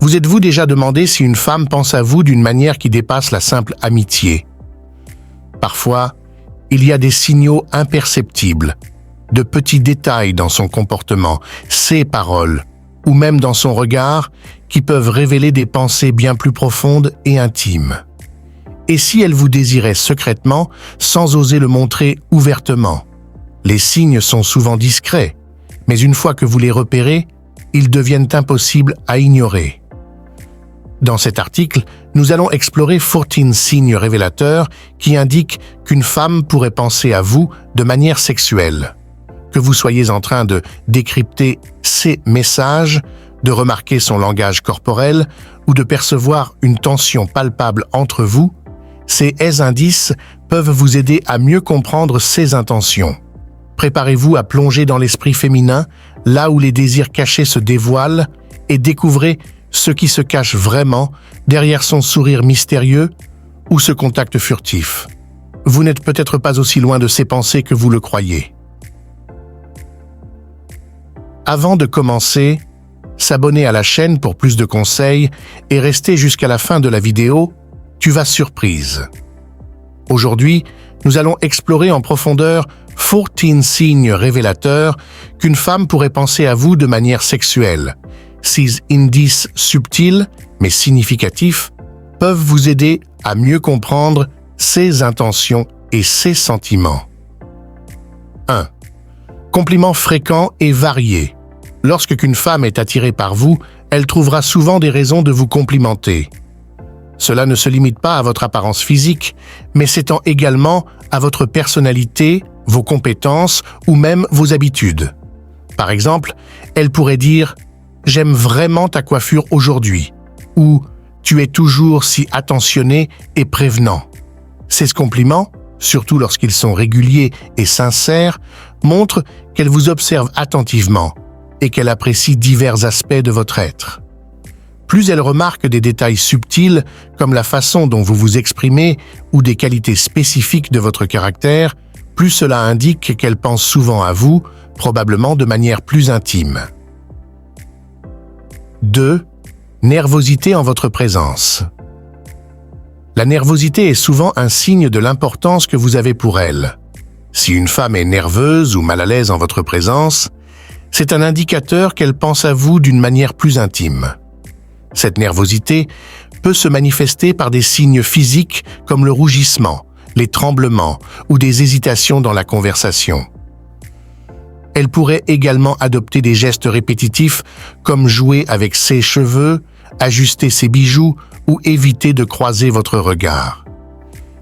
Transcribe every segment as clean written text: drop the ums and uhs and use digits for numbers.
Vous êtes-vous déjà demandé si une femme pense à vous d'une manière qui dépasse la simple amitié? Parfois, il y a des signaux imperceptibles, de petits détails dans son comportement, ses paroles, ou même dans son regard, qui peuvent révéler des pensées bien plus profondes et intimes. Et si elle vous désirait secrètement, sans oser le montrer ouvertement? Les signes sont souvent discrets, mais une fois que vous les repérez, ils deviennent impossibles à ignorer. Dans cet article, nous allons explorer 14 signes révélateurs qui indiquent qu'une femme pourrait penser à vous de manière sexuelle. Que vous soyez en train de décrypter ses messages, de remarquer son langage corporel ou de percevoir une tension palpable entre vous, ces indices peuvent vous aider à mieux comprendre ses intentions. Préparez-vous à plonger dans l'esprit féminin, là où les désirs cachés se dévoilent, et découvrez ce qui se cache vraiment derrière son sourire mystérieux ou ce contact furtif. Vous n'êtes peut-être pas aussi loin de ses pensées que vous le croyez. Avant de commencer, s'abonner à la chaîne pour plus de conseils et rester jusqu'à la fin de la vidéo, tu vas surprise. Aujourd'hui, nous allons explorer en profondeur 14 signes révélateurs qu'une femme pourrait penser à vous de manière sexuelle. Ces indices subtils, mais significatifs, peuvent vous aider à mieux comprendre ses intentions et ses sentiments. 1. Compliments fréquents et variés. Lorsqu'une femme est attirée par vous, elle trouvera souvent des raisons de vous complimenter. Cela ne se limite pas à votre apparence physique, mais s'étend également à votre personnalité, vos compétences ou même vos habitudes. Par exemple, elle pourrait dire « J'aime vraiment ta coiffure aujourd'hui » ou « Tu es toujours si attentionné et prévenant ». Ces compliments, surtout lorsqu'ils sont réguliers et sincères, montrent qu'elle vous observe attentivement et qu'elle apprécie divers aspects de votre être. Plus elle remarque des détails subtils, comme la façon dont vous vous exprimez ou des qualités spécifiques de votre caractère, plus cela indique qu'elle pense souvent à vous, probablement de manière plus intime. 2. Nervosité en votre présence. La nervosité est souvent un signe de l'importance que vous avez pour elle. Si une femme est nerveuse ou mal à l'aise en votre présence, c'est un indicateur qu'elle pense à vous d'une manière plus intime. Cette nervosité peut se manifester par des signes physiques comme le rougissement, les tremblements ou des hésitations dans la conversation. Elle pourrait également adopter des gestes répétitifs comme jouer avec ses cheveux, ajuster ses bijoux ou éviter de croiser votre regard.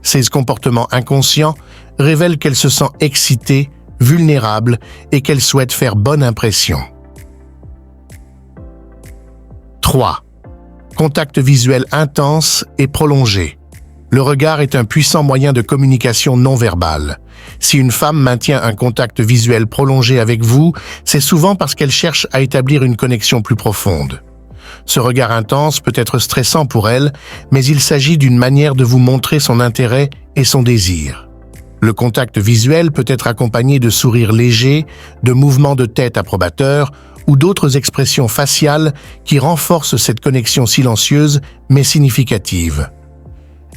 Ces comportements inconscients révèlent qu'elle se sent excitée, vulnérable et qu'elle souhaite faire bonne impression. 3. Contact visuel intense et prolongé. Le regard est un puissant moyen de communication non verbale. Si une femme maintient un contact visuel prolongé avec vous, c'est souvent parce qu'elle cherche à établir une connexion plus profonde. Ce regard intense peut être stressant pour elle, mais il s'agit d'une manière de vous montrer son intérêt et son désir. Le contact visuel peut être accompagné de sourires légers, de mouvements de tête approbateurs ou d'autres expressions faciales qui renforcent cette connexion silencieuse mais significative.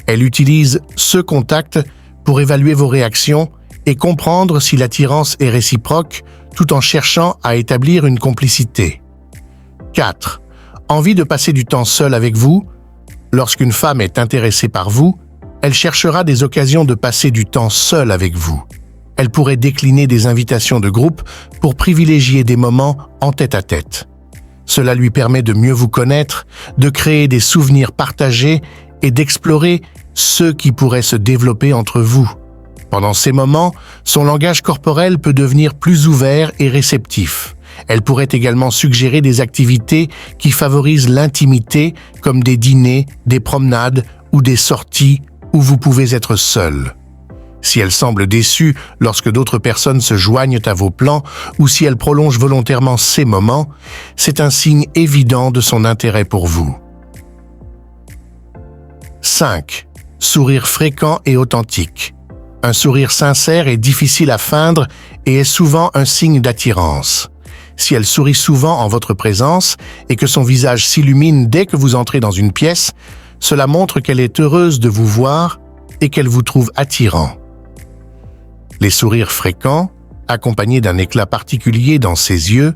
Elle utilise ce contact pour évaluer vos réactions et comprendre si l'attirance est réciproque tout en cherchant à établir une complicité. 4. Envie de passer du temps seul avec vous. Lorsqu'une femme est intéressée par vous, elle cherchera des occasions de passer du temps seul avec vous. Elle pourrait décliner des invitations de groupe pour privilégier des moments en tête-à-tête. Cela lui permet de mieux vous connaître, de créer des souvenirs partagés et d'explorer ceux qui pourraient se développer entre vous. Pendant ces moments, son langage corporel peut devenir plus ouvert et réceptif. Elle pourrait également suggérer des activités qui favorisent l'intimité, comme des dîners, des promenades ou des sorties où vous pouvez être seul. Si elle semble déçue lorsque d'autres personnes se joignent à vos plans ou si elle prolonge volontairement ces moments, c'est un signe évident de son intérêt pour vous. 5. Sourire fréquent et authentique. Un sourire sincère est difficile à feindre et est souvent un signe d'attirance. Si elle sourit souvent en votre présence et que son visage s'illumine dès que vous entrez dans une pièce, cela montre qu'elle est heureuse de vous voir et qu'elle vous trouve attirant. Les sourires fréquents, accompagnés d'un éclat particulier dans ses yeux,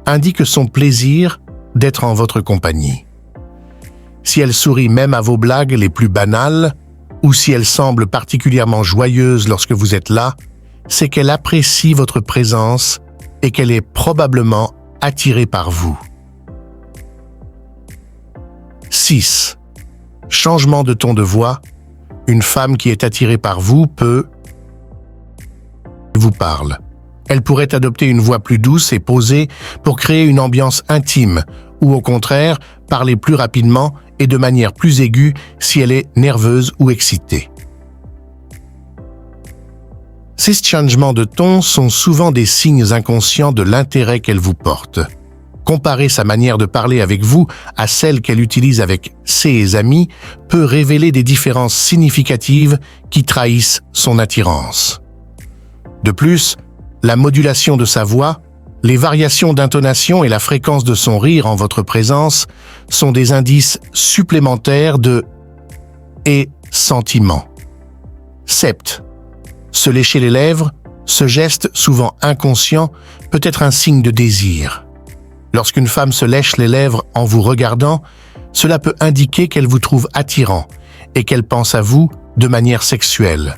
indiquent son plaisir d'être en votre compagnie. Si elle sourit même à vos blagues les plus banales, ou si elle semble particulièrement joyeuse lorsque vous êtes là, c'est qu'elle apprécie votre présence et qu'elle est probablement attirée par vous. 6. Changement de ton de voix. Une femme qui est attirée par vous peut vous parle. Elle pourrait adopter une voix plus douce et posée pour créer une ambiance intime, ou au contraire, parler plus rapidement et de manière plus aiguë si elle est nerveuse ou excitée. Ces changements de ton sont souvent des signes inconscients de l'intérêt qu'elle vous porte. Comparer sa manière de parler avec vous à celle qu'elle utilise avec ses amis peut révéler des différences significatives qui trahissent son attirance. De plus, la modulation de sa voix, les variations d'intonation et la fréquence de son rire en votre présence sont des indices supplémentaires de et sentiment. 7. Se lécher les lèvres, ce geste souvent inconscient peut être un signe de désir. Lorsqu'une femme se lèche les lèvres en vous regardant, cela peut indiquer qu'elle vous trouve attirant et qu'elle pense à vous de manière sexuelle.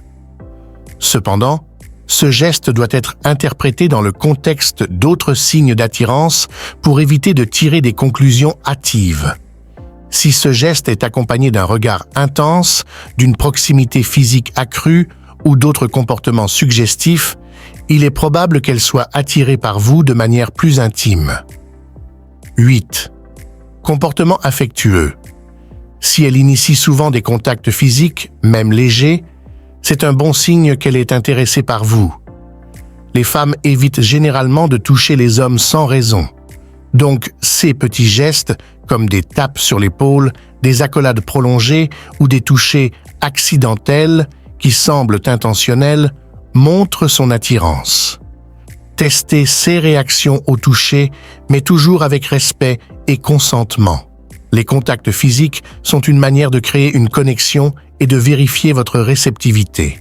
Cependant, ce geste doit être interprété dans le contexte d'autres signes d'attirance pour éviter de tirer des conclusions hâtives. Si ce geste est accompagné d'un regard intense, d'une proximité physique accrue ou d'autres comportements suggestifs, il est probable qu'elle soit attirée par vous de manière plus intime. 8. Comportement affectueux. Si elle initie souvent des contacts physiques, même légers, c'est un bon signe qu'elle est intéressée par vous. Les femmes évitent généralement de toucher les hommes sans raison. Donc, ces petits gestes, comme des tapes sur l'épaule, des accolades prolongées ou des touchés accidentels qui semblent intentionnels, montrent son attirance. Testez ses réactions au toucher, mais toujours avec respect et consentement. Les contacts physiques sont une manière de créer une connexion et de vérifier votre réceptivité.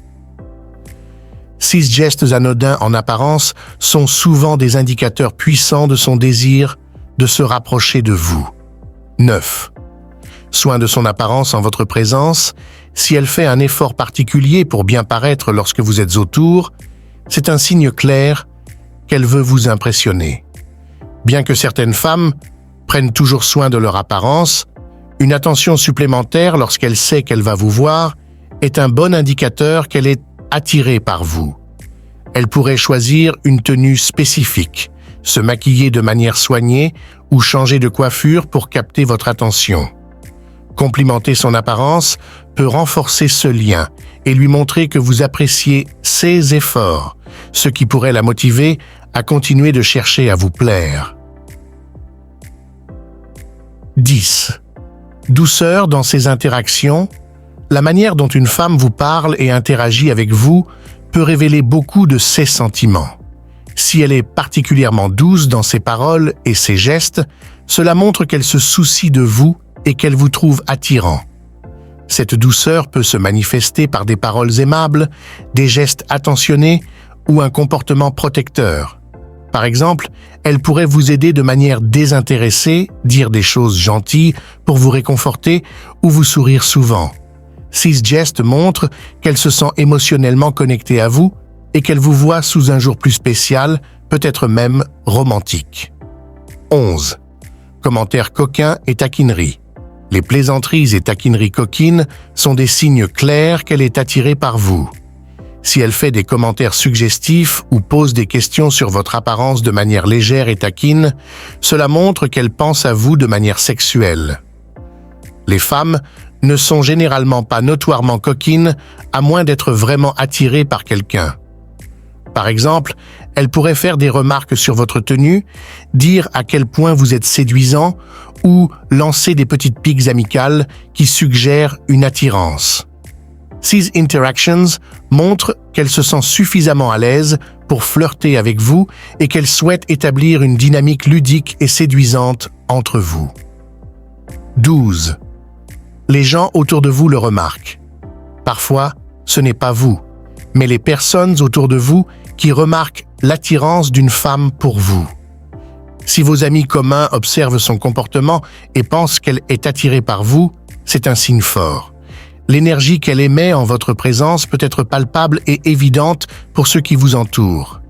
6 gestes anodins en apparence sont souvent des indicateurs puissants de son désir de se rapprocher de vous. 9. Soin de son apparence en votre présence. Si elle fait un effort particulier pour bien paraître lorsque vous êtes autour, c'est un signe clair qu'elle veut vous impressionner. Bien que certaines femmes prennent toujours soin de leur apparence, une attention supplémentaire lorsqu'elle sait qu'elle va vous voir est un bon indicateur qu'elle est attirée par vous. Elle pourrait choisir une tenue spécifique, se maquiller de manière soignée ou changer de coiffure pour capter votre attention. Complimenter son apparence peut renforcer ce lien et lui montrer que vous appréciez ses efforts, ce qui pourrait la motiver à continuer de chercher à vous plaire. 10. Douceur dans ses interactions. La manière dont une femme vous parle et interagit avec vous peut révéler beaucoup de ses sentiments. Si elle est particulièrement douce dans ses paroles et ses gestes, cela montre qu'elle se soucie de vous et qu'elle vous trouve attirant. Cette douceur peut se manifester par des paroles aimables, des gestes attentionnés ou un comportement protecteur. Par exemple, elle pourrait vous aider de manière désintéressée, dire des choses gentilles pour vous réconforter ou vous sourire souvent. Ces gestes montrent qu'elle se sent émotionnellement connectée à vous et qu'elle vous voit sous un jour plus spécial, peut-être même romantique. 11. Commentaires coquins et taquineries. Les plaisanteries et taquineries coquines sont des signes clairs qu'elle est attirée par vous. Si elle fait des commentaires suggestifs ou pose des questions sur votre apparence de manière légère et taquine, cela montre qu'elle pense à vous de manière sexuelle. Les femmes ne sont généralement pas notoirement coquines à moins d'être vraiment attirées par quelqu'un. Par exemple, elle pourrait faire des remarques sur votre tenue, dire à quel point vous êtes séduisant ou lancer des petites piques amicales qui suggèrent une attirance. These interactions montrent qu'elle se sent suffisamment à l'aise pour flirter avec vous et qu'elle souhaite établir une dynamique ludique et séduisante entre vous. 12. Les gens autour de vous le remarquent. Parfois, ce n'est pas vous, mais les personnes autour de vous qui remarquent l'attirance d'une femme pour vous. Si vos amis communs observent son comportement et pensent qu'elle est attirée par vous, c'est un signe fort. L'énergie qu'elle émet en votre présence peut être palpable et évidente pour ceux qui vous entourent.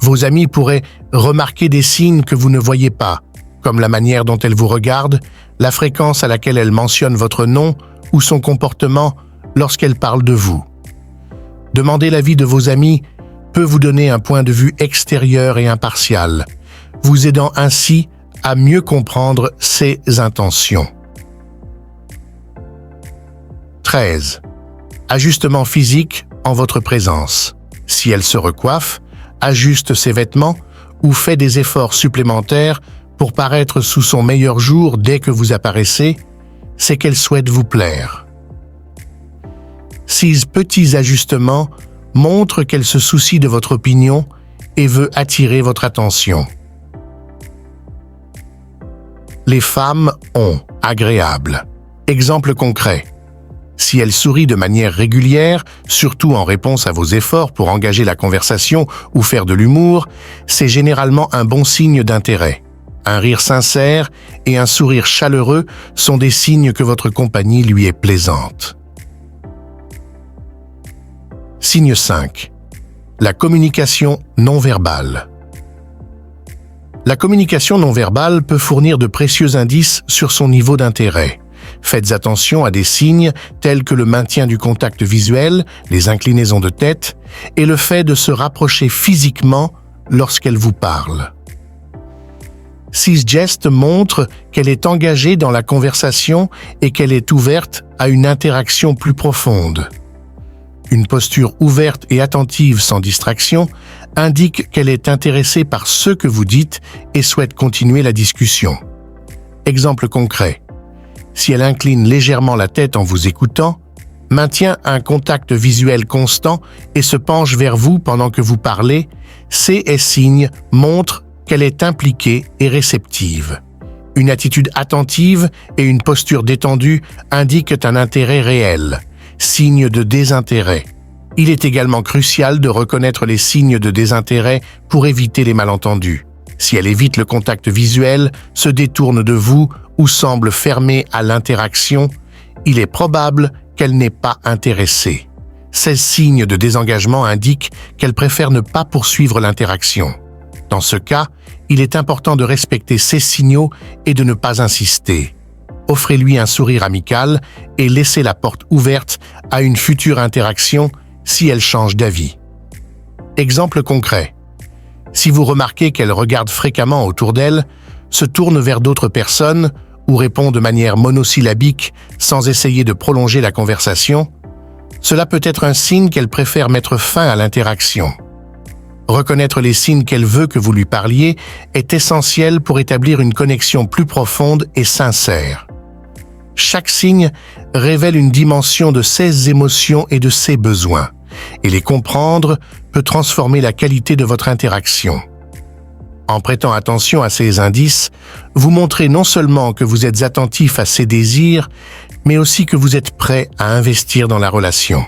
Vos amis pourraient remarquer des signes que vous ne voyez pas, comme la manière dont elle vous regarde, la fréquence à laquelle elle mentionne votre nom ou son comportement lorsqu'elle parle de vous. Demander l'avis de vos amis peut vous donner un point de vue extérieur et impartial, vous aidant ainsi à mieux comprendre ses intentions. 13. Ajustement physique en votre présence. Si elle se recoiffe, ajuste ses vêtements ou fait des efforts supplémentaires pour paraître sous son meilleur jour dès que vous apparaissez, c'est qu'elle souhaite vous plaire. Ces petits ajustements montrent qu'elle se soucie de votre opinion et veut attirer votre attention. Les femmes ont agréable. Exemple concret. Si elle sourit de manière régulière, surtout en réponse à vos efforts pour engager la conversation ou faire de l'humour, c'est généralement un bon signe d'intérêt. Un rire sincère et un sourire chaleureux sont des signes que votre compagnie lui est plaisante. Signe 5. La communication non verbale. La communication non verbale peut fournir de précieux indices sur son niveau d'intérêt. Faites attention à des signes tels que le maintien du contact visuel, les inclinaisons de tête et le fait de se rapprocher physiquement lorsqu'elle vous parle. Ces gestes montrent qu'elle est engagée dans la conversation et qu'elle est ouverte à une interaction plus profonde. Une posture ouverte et attentive sans distraction indique qu'elle est intéressée par ce que vous dites et souhaite continuer la discussion. Exemple concret. Si elle incline légèrement la tête en vous écoutant, maintient un contact visuel constant et se penche vers vous pendant que vous parlez, ces signes montrent qu'elle est impliquée et réceptive. Une attitude attentive et une posture détendue indiquent un intérêt réel, signe de désintérêt. Il est également crucial de reconnaître les signes de désintérêt pour éviter les malentendus. Si elle évite le contact visuel, se détourne de vous ou semble fermée à l'interaction, il est probable qu'elle n'est pas intéressée. Ces signes de désengagement indiquent qu'elle préfère ne pas poursuivre l'interaction. Dans ce cas, il est important de respecter ces signaux et de ne pas insister. Offrez-lui un sourire amical et laissez la porte ouverte à une future interaction si elle change d'avis. Exemple concret. Si vous remarquez qu'elle regarde fréquemment autour d'elle, se tourne vers d'autres personnes ou répond de manière monosyllabique sans essayer de prolonger la conversation, cela peut être un signe qu'elle préfère mettre fin à l'interaction. Reconnaître les signes qu'elle veut que vous lui parliez est essentiel pour établir une connexion plus profonde et sincère. Chaque signe révèle une dimension de ses émotions et de ses besoins, et les comprendre peut transformer la qualité de votre interaction. En prêtant attention à ces indices, vous montrez non seulement que vous êtes attentif à ses désirs, mais aussi que vous êtes prêt à investir dans la relation.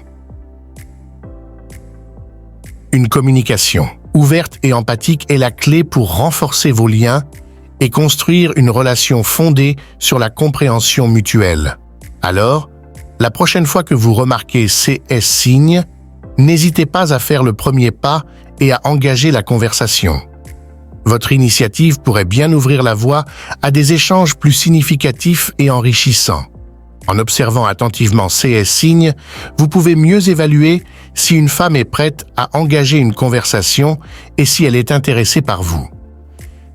Une communication ouverte et empathique est la clé pour renforcer vos liens et construire une relation fondée sur la compréhension mutuelle. Alors, la prochaine fois que vous remarquez ces signes, n'hésitez pas à faire le premier pas et à engager la conversation. Votre initiative pourrait bien ouvrir la voie à des échanges plus significatifs et enrichissants. En observant attentivement ces signes, vous pouvez mieux évaluer si une femme est prête à engager une conversation et si elle est intéressée par vous.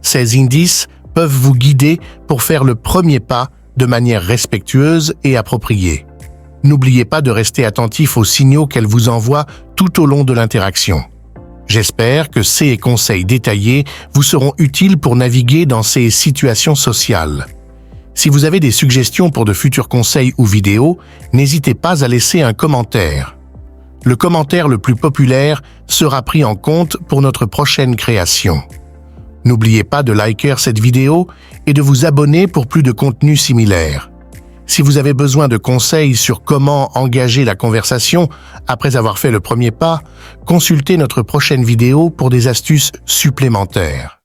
Ces indices peuvent vous guider pour faire le premier pas de manière respectueuse et appropriée. N'oubliez pas de rester attentif aux signaux qu'elle vous envoie tout au long de l'interaction. J'espère que ces conseils détaillés vous seront utiles pour naviguer dans ces situations sociales. Si vous avez des suggestions pour de futurs conseils ou vidéos, n'hésitez pas à laisser un commentaire. Le commentaire le plus populaire sera pris en compte pour notre prochaine création. N'oubliez pas de liker cette vidéo et de vous abonner pour plus de contenus similaires. Si vous avez besoin de conseils sur comment engager la conversation après avoir fait le premier pas, consultez notre prochaine vidéo pour des astuces supplémentaires.